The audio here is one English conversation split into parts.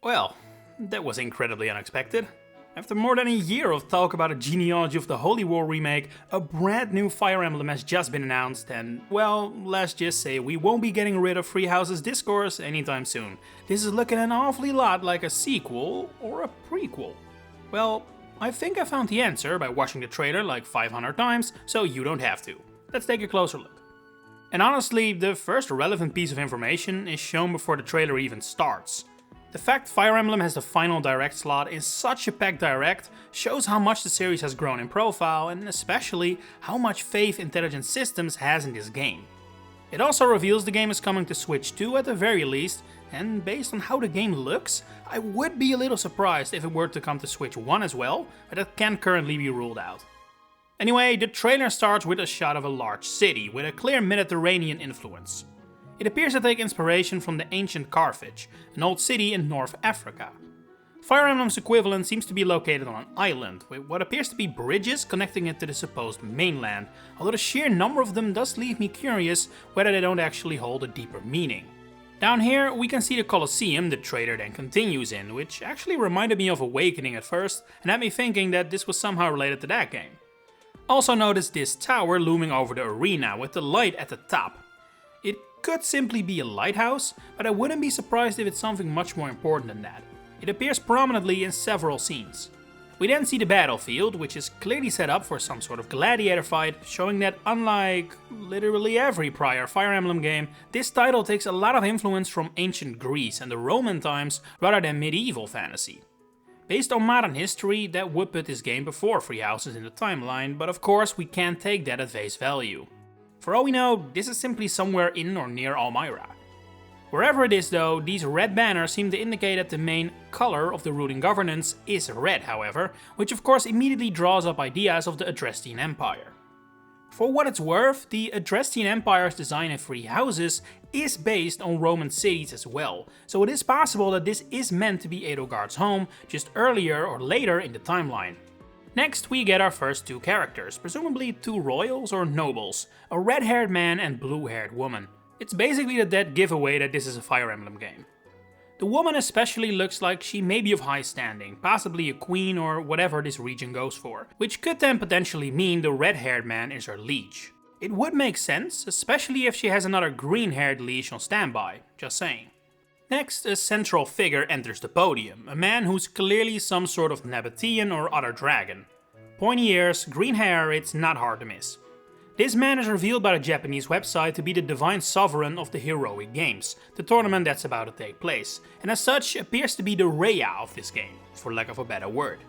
Well, that was incredibly unexpected. After more than a year of talk about a genealogy of the Holy War remake, a brand new Fire Emblem has just been announced and, well, let's just say we won't be getting rid of Free House's discourse anytime soon. This is looking an awfully lot like a sequel or a prequel. Well, I think I found the answer by watching the trailer like 500 times, so you don't have to. Let's take a closer look. And honestly, the first relevant piece of information is shown before the trailer even starts. The fact Fire Emblem has the final direct slot in such a packed direct shows how much the series has grown in profile and especially how much faith Intelligent Systems has in this game. It also reveals the game is coming to Switch 2 at the very least, and based on how the game looks, I would be a little surprised if it were to come to Switch 1 as well, but that can't currently be ruled out. Anyway, the trailer starts with a shot of a large city with a clear Mediterranean influence. It appears to take inspiration from the ancient Carthage, an old city in North Africa. Fire Emblem's equivalent seems to be located on an island, with what appears to be bridges connecting it to the supposed mainland, although the sheer number of them does leave me curious whether they don't actually hold a deeper meaning. Down here we can see the Colosseum the trailer then continues in, which actually reminded me of Awakening at first and had me thinking that this was somehow related to that game. Also notice this tower looming over the arena with the light at the top. It could simply be a lighthouse, but I wouldn't be surprised if it's something much more important than that. It appears prominently in several scenes. We then see the battlefield, which is clearly set up for some sort of gladiator fight, showing that unlike literally every prior Fire Emblem game, this title takes a lot of influence from ancient Greece and the Roman times rather than medieval fantasy. Based on modern history, that would put this game before Free Houses in the timeline, but of course we can't take that at face value. For all we know, this is simply somewhere in or near Almyra. Wherever it is though, these red banners seem to indicate that the main color of the ruling governance is red, however, which of course immediately draws up ideas of the Adrestian Empire. For what it's worth, the Adrestian Empire's design in Free Houses is based on Roman cities as well, so it is possible that this is meant to be Edelgard's home, just earlier or later in the timeline. Next we get our first two characters, presumably two royals or nobles, a red-haired man and blue-haired woman. It's basically the dead giveaway that this is a Fire Emblem game. The woman especially looks like she may be of high standing, possibly a queen or whatever this region goes for, which could then potentially mean the red-haired man is her liege. It would make sense, especially if she has another green-haired liege on standby, just saying. Next, a central figure enters the podium, a man who's clearly some sort of Nabatean or other dragon. Pointy ears, green hair, it's not hard to miss. This man is revealed by the Japanese website to be the Divine Sovereign of the Heroic Games, the tournament that's about to take place, and as such appears to be the Rhea of this game, for lack of a better word.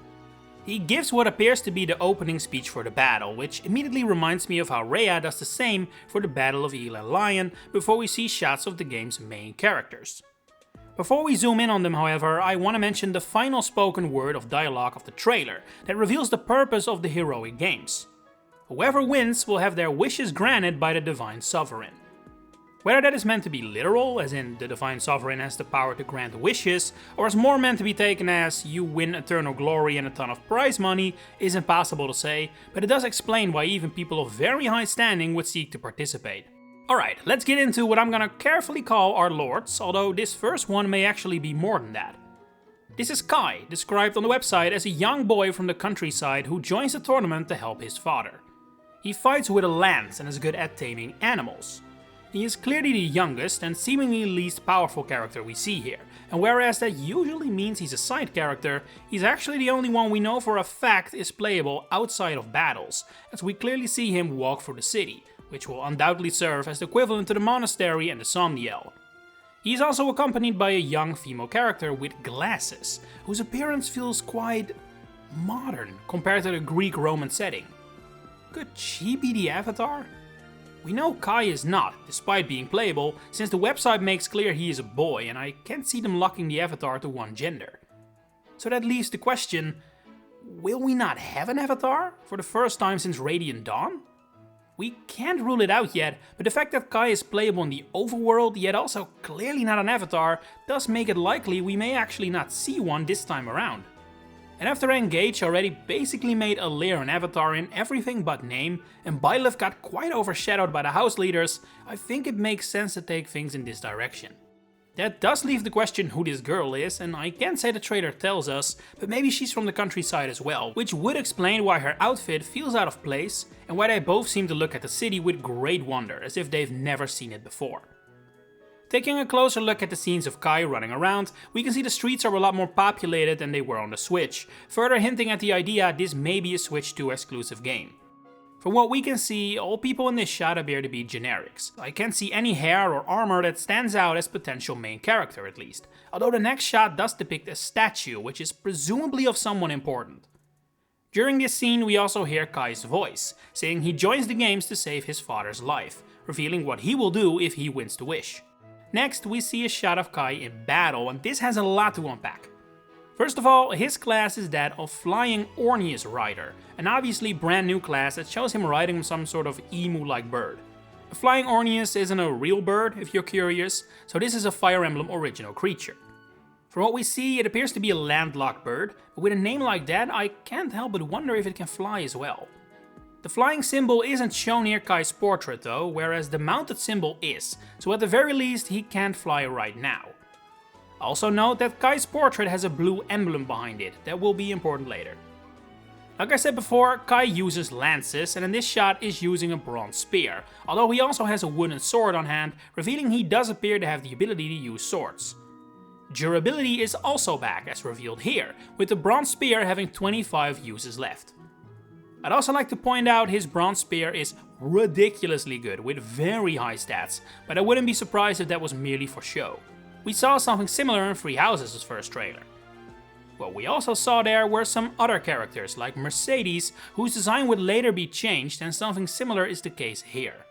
He gives what appears to be the opening speech for the battle, which immediately reminds me of how Rhea does the same for the Battle of Eel and Lion before we see shots of the game's main characters. Before we zoom in on them, however, I want to mention the final spoken word of dialogue of the trailer that reveals the purpose of the Heroic Games. Whoever wins will have their wishes granted by the Divine Sovereign. Whether that is meant to be literal, as in the Divine Sovereign has the power to grant wishes, or is more meant to be taken as you win eternal glory and a ton of prize money, is impossible to say, but it does explain why even people of very high standing would seek to participate. Alright, let's get into what I'm gonna carefully call our lords, although this first one may actually be more than that. This is Kai, described on the website as a young boy from the countryside who joins the tournament to help his father. He fights with a lance and is good at taming animals. He is clearly the youngest and seemingly least powerful character we see here, and whereas that usually means he's a side character, he's actually the only one we know for a fact is playable outside of battles, as we clearly see him walk through the city, which will undoubtedly serve as the equivalent to the monastery and the Somniel. He is also accompanied by a young female character with glasses, whose appearance feels quite modern compared to the Greek-Roman setting. Could she be the avatar? We know Kai is not, despite being playable, since the website makes clear he is a boy and I can't see them locking the avatar to one gender. So that leaves the question, will we not have an avatar for the first time since Radiant Dawn? We can't rule it out yet, but the fact that Kai is playable in the overworld yet also clearly not an avatar does make it likely we may actually not see one this time around. And after Engage already basically made Alir an avatar in everything but name, and Byleth got quite overshadowed by the house leaders, I think it makes sense to take things in this direction. That does leave the question who this girl is, and I can't say the trailer tells us, but maybe she's from the countryside as well, which would explain why her outfit feels out of place and why they both seem to look at the city with great wonder, as if they've never seen it before. Taking a closer look at the scenes of Kai running around, we can see the streets are a lot more populated than they were on the Switch, further hinting at the idea this may be a Switch 2 exclusive game. From what we can see, all people in this shot appear to be generics. I can't see any hair or armor that stands out as potential main character at least, although the next shot does depict a statue, which is presumably of someone important. During this scene we also hear Kai's voice, saying he joins the games to save his father's life, revealing what he will do if he wins the wish. Next we see a shot of Kai in battle, and this has a lot to unpack. First of all, his class is that of Flying Orneus Rider, an obviously brand new class that shows him riding some sort of emu-like bird. A Flying Orneus isn't a real bird, if you're curious, so this is a Fire Emblem original creature. From what we see, it appears to be a landlocked bird, but with a name like that, I can't help but wonder if it can fly as well. The flying symbol isn't shown near Kai's portrait though, whereas the mounted symbol is, so at the very least he can't fly right now. Also note that Kai's portrait has a blue emblem behind it, that will be important later. Like I said before, Kai uses lances and in this shot is using a bronze spear, although he also has a wooden sword on hand, revealing he does appear to have the ability to use swords. Durability is also back as revealed here, with the bronze spear having 25 uses left. I'd also like to point out his bronze spear is ridiculously good with very high stats, but I wouldn't be surprised if that was merely for show. We saw something similar in Three Houses' first trailer. What we also saw there were some other characters like Mercedes, whose design would later be changed, and something similar is the case here.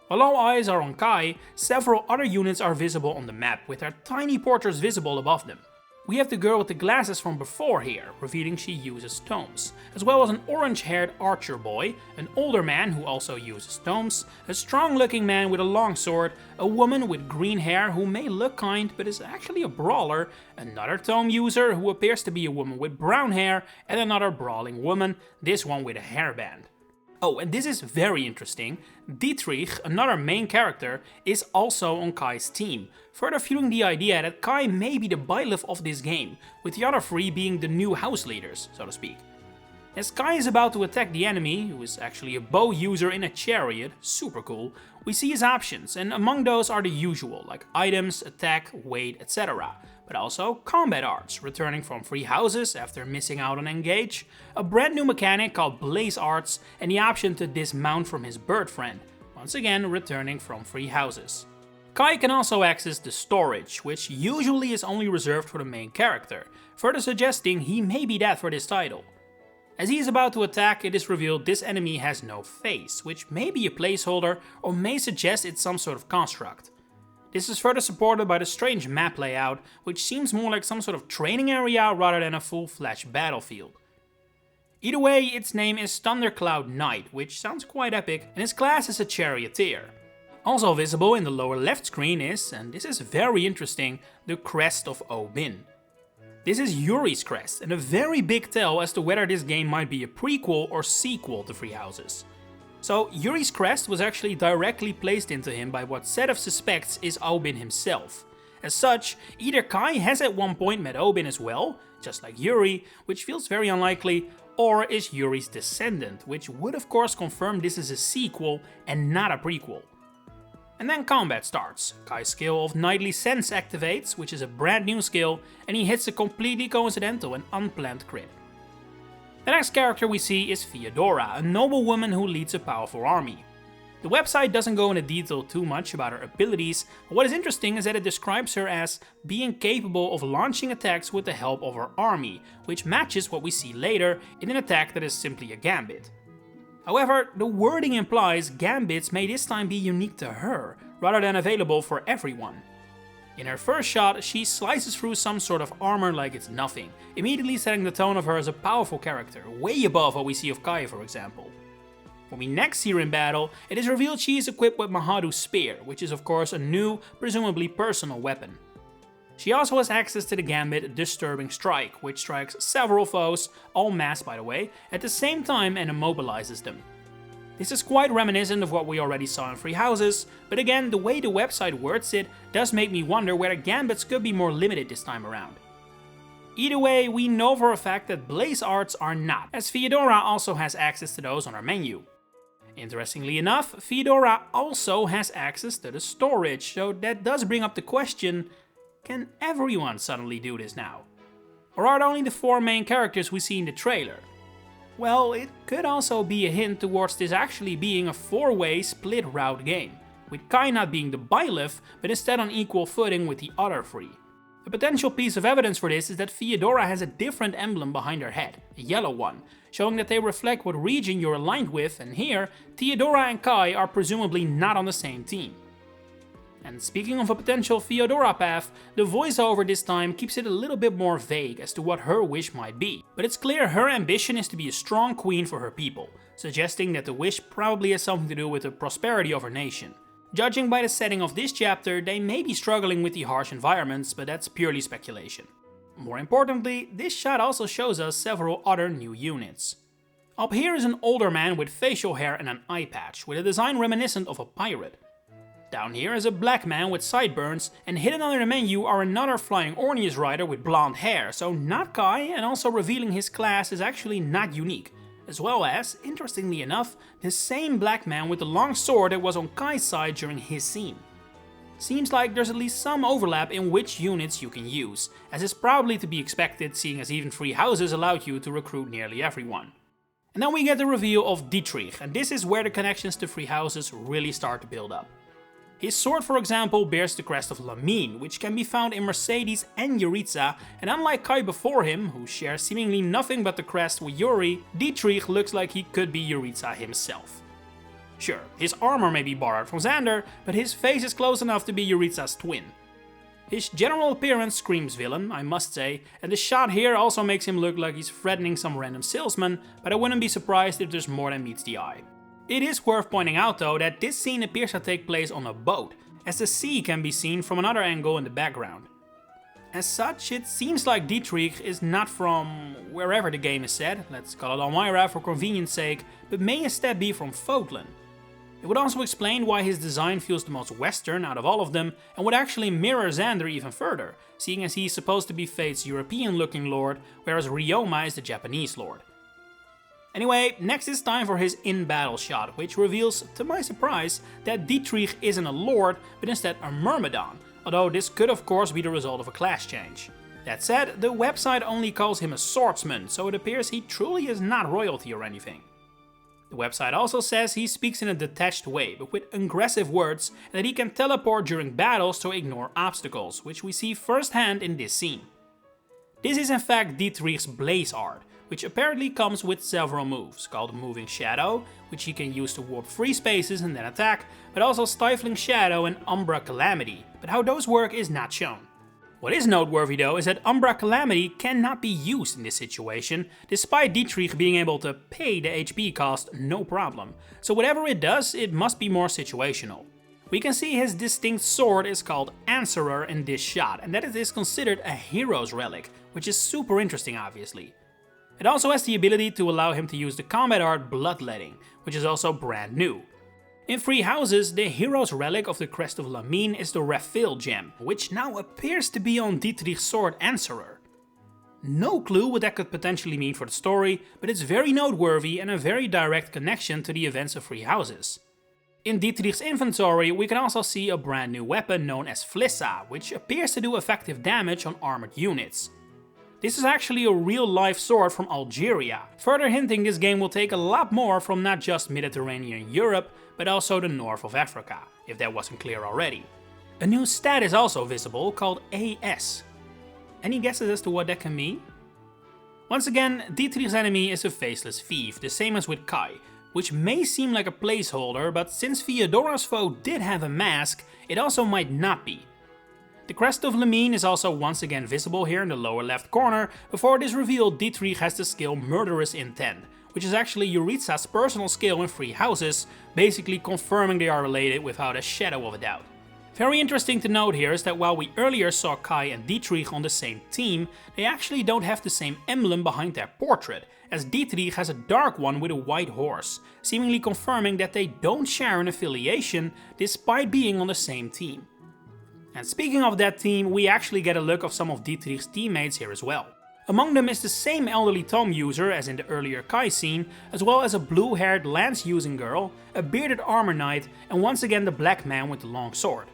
While all eyes are on Kai, several other units are visible on the map with their tiny portraits visible above them. We have the girl with the glasses from before here, revealing she uses tomes, as well as an orange-haired archer boy, an older man who also uses tomes, a strong-looking man with a long sword, a woman with green hair who may look kind but is actually a brawler, another tome user who appears to be a woman with brown hair, and another brawling woman, this one with a hairband. Oh, and this is very interesting, Dietrich, another main character, is also on Kai's team, further fueling the idea that Kai may be the bailiff of this game, with the other three being the new house leaders, so to speak. As Kai is about to attack the enemy, who is actually a bow user in a chariot, super cool, we see his options, and among those are the usual, like items, attack, weight, etc. But also combat arts, returning from Three Houses after missing out on Engage, a brand new mechanic called Blaze Arts, and the option to dismount from his bird friend, once again returning from Three Houses. Kai can also access the storage, which usually is only reserved for the main character, further suggesting he may be that for this title. As he is about to attack, it is revealed this enemy has no face, which may be a placeholder or may suggest it's some sort of construct. This is further supported by the strange map layout, which seems more like some sort of training area rather than a full-fledged battlefield. Either way, its name is Thundercloud Knight, which sounds quite epic, and his class is a charioteer. Also visible in the lower left screen is, and this is very interesting, the crest of Obin. This is Yuri's crest, and a very big tell as to whether this game might be a prequel or sequel to Three Houses. So Yuri's crest was actually directly placed into him by what Sedev suspects is Obin himself. As such, either Kai has at one point met Obin as well, just like Yuri, which feels very unlikely, or is Yuri's descendant, which would of course confirm this is a sequel and not a prequel. And then combat starts. Kai's skill of Knightly Sense activates, which is a brand new skill, and he hits a completely coincidental and unplanned crit. The next character we see is Theodora, a noble woman who leads a powerful army. The website doesn't go into detail too much about her abilities, but what is interesting is that it describes her as being capable of launching attacks with the help of her army, which matches what we see later in an attack that is simply a gambit. However, the wording implies gambits may this time be unique to her, rather than available for everyone. In her first shot, she slices through some sort of armor like it's nothing, immediately setting the tone of her as a powerful character, way above what we see of Kai for example. When we next see her in battle, it is revealed she is equipped with Mahadu's spear, which is of course a new, presumably personal weapon. She also has access to the gambit Disturbing Strike, which strikes several foes, all masked by the way, at the same time and immobilizes them. This is quite reminiscent of what we already saw in Three Houses, but again, the way the website words it does make me wonder whether gambits could be more limited this time around. Either way, we know for a fact that blaze arts are not, as Theodora also has access to those on her menu. Interestingly enough, Theodora also has access to the storage, so that does bring up the question, can everyone suddenly do this now? Or are it only the 4 main characters we see in the trailer? Well, it could also be a hint towards this actually being a 4-way split route game, with Kai not being the bailiff, but instead on equal footing with the other 3. A potential piece of evidence for this is that Theodora has a different emblem behind her head, a yellow one, showing that they reflect what region you're aligned with, and here, Theodora and Kai are presumably not on the same team. And speaking of a potential Theodora path, the voiceover this time keeps it a little bit more vague as to what her wish might be. But it's clear her ambition is to be a strong queen for her people, suggesting that the wish probably has something to do with the prosperity of her nation. Judging by the setting of this chapter, they may be struggling with the harsh environments, but that's purely speculation. More importantly, this shot also shows us several other new units. Up here is an older man with facial hair and an eye patch, with a design reminiscent of a pirate. Down here is a black man with sideburns, and hidden under the menu are another flying Orneus rider with blonde hair, so not Kai, and also revealing his class is actually not unique. As well as, interestingly enough, the same black man with the long sword that was on Kai's side during his scene. Seems like there's at least some overlap in which units you can use, as is probably to be expected seeing as even Three Houses allowed you to recruit nearly everyone. And then we get the reveal of Dietrich, and this is where the connections to Three Houses really start to build up. His sword, for example, bears the crest of Lamine, which can be found in Mercedes and Yuritsa, and unlike Kai before him, who shares seemingly nothing but the crest with Yuri, Dietrich looks like he could be Yuritsa himself. Sure, his armor may be borrowed from Xander, but his face is close enough to be Yuritsa's twin. His general appearance screams villain, I must say, and the shot here also makes him look like he's threatening some random salesman, but I wouldn't be surprised if there's more than meets the eye. It is worth pointing out though that this scene appears to take place on a boat, as the sea can be seen from another angle in the background. As such, it seems like Dietrich is not from wherever the game is set, let's call it Elmira for convenience sake, but may instead be from Fotland. It would also explain why his design feels the most western out of all of them, and would actually mirror Xander even further, seeing as he's supposed to be Fate's European looking lord, whereas Ryoma is the Japanese lord. Anyway, next it's time for his in-battle shot, which reveals, to my surprise, that Dietrich isn't a lord, but instead a Myrmidon, although this could of course be the result of a class change. That said, the website only calls him a swordsman, so it appears he truly is not royalty or anything. The website also says he speaks in a detached way, but with aggressive words, and that he can teleport during battles to ignore obstacles, which we see firsthand in this scene. This is in fact Dietrich's blaze art, which apparently comes with several moves, called Moving Shadow, which he can use to warp free spaces and then attack, but also Stifling Shadow and Umbra Calamity, but how those work is not shown. What is noteworthy though is that Umbra Calamity cannot be used in this situation, despite Dietrich being able to pay the HP cost no problem, so whatever it does, it must be more situational. We can see his distinct sword is called Answerer in this shot, and that it is considered a hero's relic, which is super interesting obviously. It also has the ability to allow him to use the combat art Bloodletting, which is also brand new. In Three Houses, the hero's relic of the Crest of Lamine is the Raphael gem, which now appears to be on Dietrich's sword Answerer. No clue what that could potentially mean for the story, but it's very noteworthy and a very direct connection to the events of Three Houses. In Dietrich's inventory, we can also see a brand new weapon known as Flissa, which appears to do effective damage on armored units. This is actually a real-life sword from Algeria, further hinting this game will take a lot more from not just Mediterranean Europe, but also the north of Africa, if that wasn't clear already. A new stat is also visible, called AS. Any guesses as to what that can mean? Once again, Dietrich's enemy is a faceless thief, the same as with Kai, which may seem like a placeholder, but since Theodora's foe did have a mask, it also might not be. The Crest of Lamine is also once again visible here in the lower left corner. Before it is revealed, Dietrich has the skill Murderous Intent, which is actually Yuritsa's personal skill in Three Houses, basically confirming they are related without a shadow of a doubt. Very interesting to note here is that while we earlier saw Kai and Dietrich on the same team, they actually don't have the same emblem behind their portrait, as Dietrich has a dark one with a white horse, seemingly confirming that they don't share an affiliation despite being on the same team. And speaking of that team, we actually get a look of some of Dietrich's teammates here as well. Among them is the same elderly Tom user as in the earlier Kai scene, as well as a blue-haired lance-using girl, a bearded armor knight, and once again the black man with the long sword.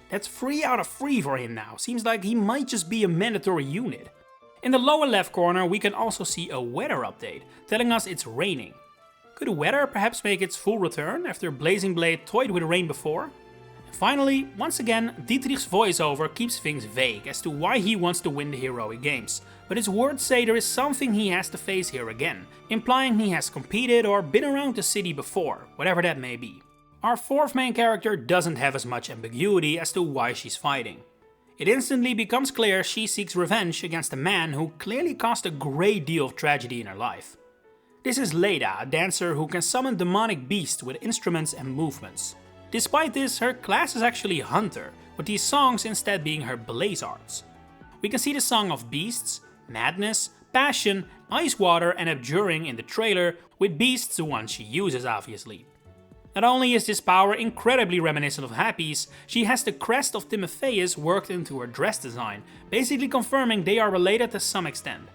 That's 3 out of 3 for him now, seems like he might just be a mandatory unit. In the lower left corner we can also see a weather update, telling us it's raining. Could the weather perhaps make its full return after Blazing Blade toyed with rain before? And finally, once again, Dietrich's voiceover keeps things vague as to why he wants to win the heroic games, but his words say there is something he has to face here again, implying he has competed or been around the city before, whatever that may be. Our fourth main character doesn't have as much ambiguity as to why she's fighting. It instantly becomes clear she seeks revenge against a man who clearly caused a great deal of tragedy in her life. This is Leda, a dancer who can summon demonic beasts with instruments and movements. Despite this, her class is actually Hunter, with these songs instead being her blaze arts. We can see the Song of Beasts, Madness, Passion, Ice Water and Abjuring in the trailer, with beasts the ones she uses obviously. Not only is this power incredibly reminiscent of Happy's, she has the crest of Timotheus worked into her dress design, basically confirming they are related to some extent.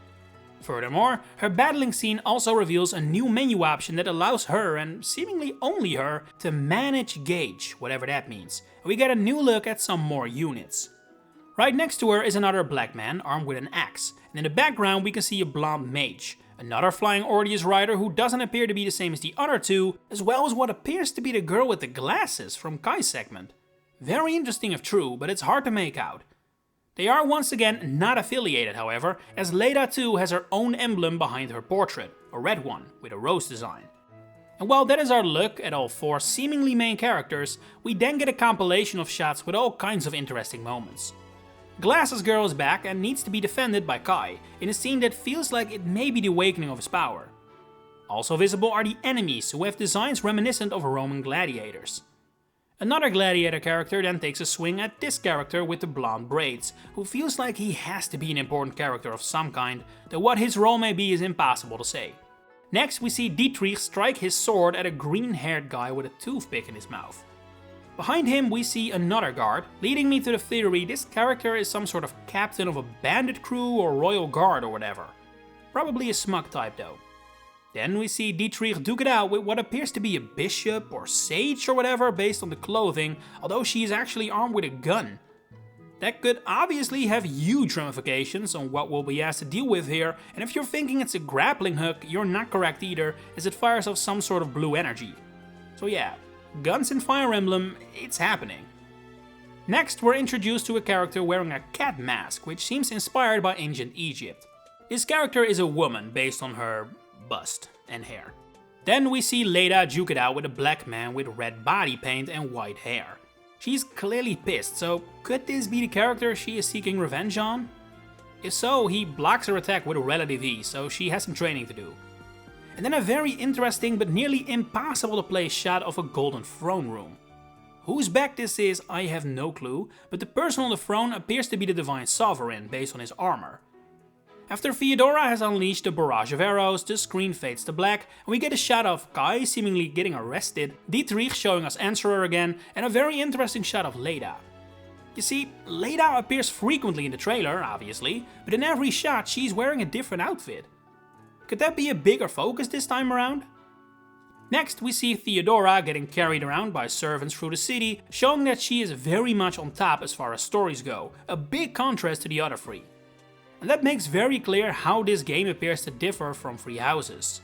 Furthermore, her battling scene also reveals a new menu option that allows her, and seemingly only her, to manage gauge, whatever that means. We get a new look at some more units. Right next to her is another black man armed with an axe, and in the background we can see a blonde mage, another flying Ordeus rider who doesn't appear to be the same as the other two, as well as what appears to be the girl with the glasses from Kai's segment. Very interesting if true, but it's hard to make out. They are once again not affiliated however, as Leda too has her own emblem behind her portrait, a red one with a rose design. And while that is our look at all 4 seemingly main characters, we then get a compilation of shots with all kinds of interesting moments. Glasses Girl is back and needs to be defended by Kai, in a scene that feels like it may be the awakening of his power. Also visible are the enemies, who have designs reminiscent of Roman gladiators. Another gladiator character then takes a swing at this character with the blonde braids, who feels like he has to be an important character of some kind, though what his role may be is impossible to say. Next we see Dietrich strike his sword at a green-haired guy with a toothpick in his mouth. Behind him we see another guard, leading me to the theory this character is some sort of captain of a bandit crew or royal guard or whatever. Probably a smug type though. Then we see Dietrich duke it out with what appears to be a bishop or sage or whatever based on the clothing, although she is actually armed with a gun. That could obviously have huge ramifications on what we'll be asked to deal with here, and if you're thinking it's a grappling hook, you're not correct either, as it fires off some sort of blue energy. So yeah, guns in Fire Emblem, it's happening. Next we're introduced to a character wearing a cat mask, which seems inspired by ancient Egypt. This character is a woman based on her bust and hair. Then we see Leda duke it out with a black man with red body paint and white hair. She's clearly pissed, so could this be the character she is seeking revenge on? If so, he blocks her attack with a relative ease, so she has some training to do. And then a very interesting but nearly impossible to play shot of a golden throne room. Whose back this is, I have no clue, but the person on the throne appears to be the Divine Sovereign based on his armor. After Theodora has unleashed a barrage of arrows, the screen fades to black and we get a shot of Kai seemingly getting arrested, Dietrich showing us Answerer again, and a very interesting shot of Leda. You see, Leda appears frequently in the trailer, obviously, but in every shot she's wearing a different outfit. Could that be a bigger focus this time around? Next we see Theodora getting carried around by servants through the city, showing that she is very much on top as far as stories go, a big contrast to the other 3. And that makes very clear how this game appears to differ from 3 houses.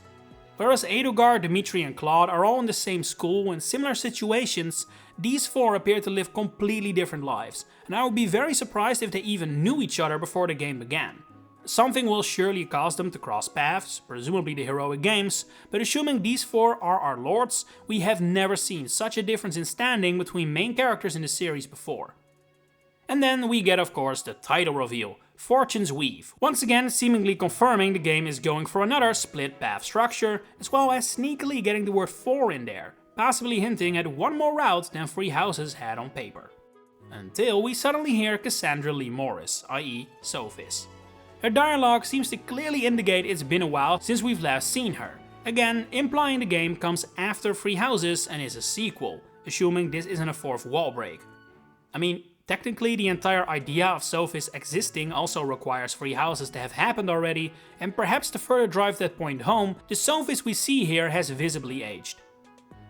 Whereas Edogar, Dimitri and Claude are all in the same school and similar situations, these 4 appear to live completely different lives, and I would be very surprised if they even knew each other before the game began. Something will surely cause them to cross paths, presumably the heroic games, but assuming these 4 are our lords, we have never seen such a difference in standing between main characters in the series before. And then we get of course the title reveal, Fortune's Weave, once again seemingly confirming the game is going for another split path structure, as well as sneakily getting the word 4 in there, possibly hinting at one more route than 3 houses had on paper. Until we suddenly hear Cassandra Lee Morris, i.e. Sophis. Her dialogue seems to clearly indicate it's been a while since we've last seen her, again implying the game comes after Three Houses and is a sequel, assuming this isn't a fourth wall break. I mean, technically the entire idea of Sophis existing also requires Three Houses to have happened already, and perhaps to further drive that point home, the Sophis we see here has visibly aged.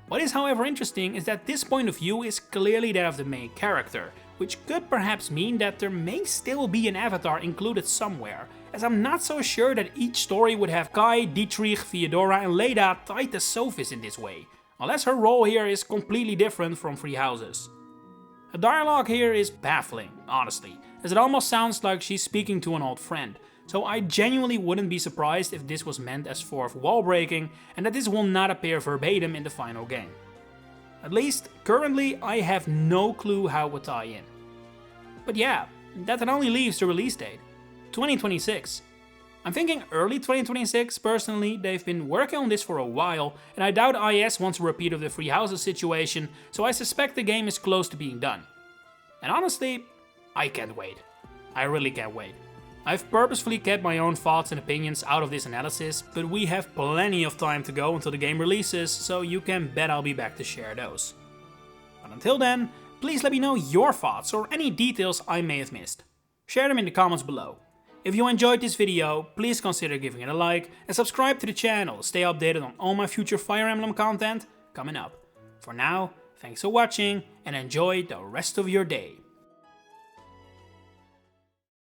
What is however interesting is that this point of view is clearly that of the main character, which could perhaps mean that there may still be an avatar included somewhere, as I'm not so sure that each story would have Kai, Dietrich, Theodora and Leda tied to Sophis in this way, unless her role here is completely different from Three Houses. The dialogue here is baffling, honestly, as it almost sounds like she's speaking to an old friend, so I genuinely wouldn't be surprised if this was meant as fourth wall breaking and that this will not appear verbatim in the final game. At least, currently I have no clue how it would tie in. But yeah, that then only leaves the release date, 2026. I'm thinking early 2026 personally. They've been working on this for a while, and I doubt IS wants a repeat of the Three Houses situation, so I suspect the game is close to being done. And honestly, I can't wait. I really can't wait. I've purposefully kept my own thoughts and opinions out of this analysis, but we have plenty of time to go until the game releases, so you can bet I'll be back to share those. But until then, please let me know your thoughts or any details I may have missed. Share them in the comments below. If you enjoyed this video, please consider giving it a like and subscribe to the channel to stay updated on all my future Fire Emblem content coming up. For now, thanks for watching and enjoy the rest of your day.